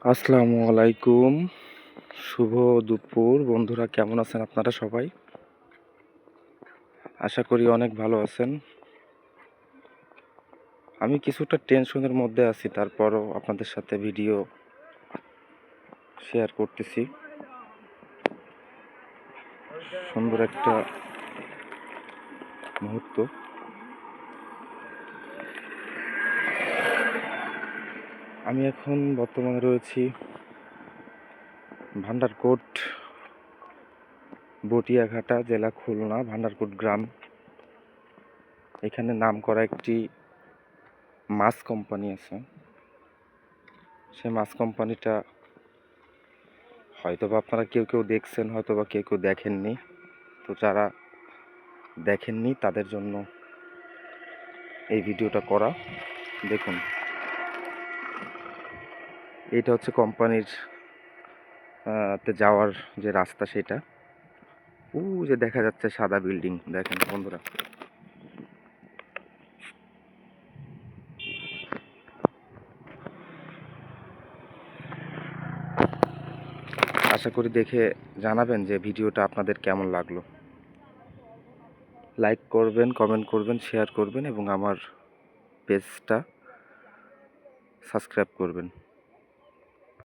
আসসালামু আলাইকুম, শুভ দুপুর বন্ধুরা। কেমন আছেন আপনারা সবাই? আশা করি অনেক ভালো আছেন। আমি কিছুটা টেনশনের মধ্যে আছি, তারপরও আপনাদের সাথে ভিডিও শেয়ার করতেছি। সুন্দর একটা মুহূর্ত। আমি এখন বর্তমানে রয়েছি ভান্ডারকোট, বটিয়াঘাটা, জেলা খুলনা, ভান্ডারকোট গ্রাম। এখানে নামকরা একটি মাছ কোম্পানি আছে। সেই মাছ কোম্পানিটা হয়তোবা আপনারা কেউ কেউ দেখছেন, হয়তোবা কেউ কেউ দেখেননি। তো যারা দেখেননি তাদের জন্য এই ভিডিওটা করা। দেখুন, এইটা হচ্ছে কোম্পানির তে যাওয়ার যে রাস্তা, সেটা যে দেখা যাচ্ছে সাদা বিল্ডিং। দেখেন বন্ধুরা, আশা করি দেখে জানাবেন যে ভিডিওটা আপনাদের কেমন লাগলো। লাইক করবেন, কমেন্ট করবেন, শেয়ার করবেন এবং আমার পেজটা সাবস্ক্রাইব করবেন।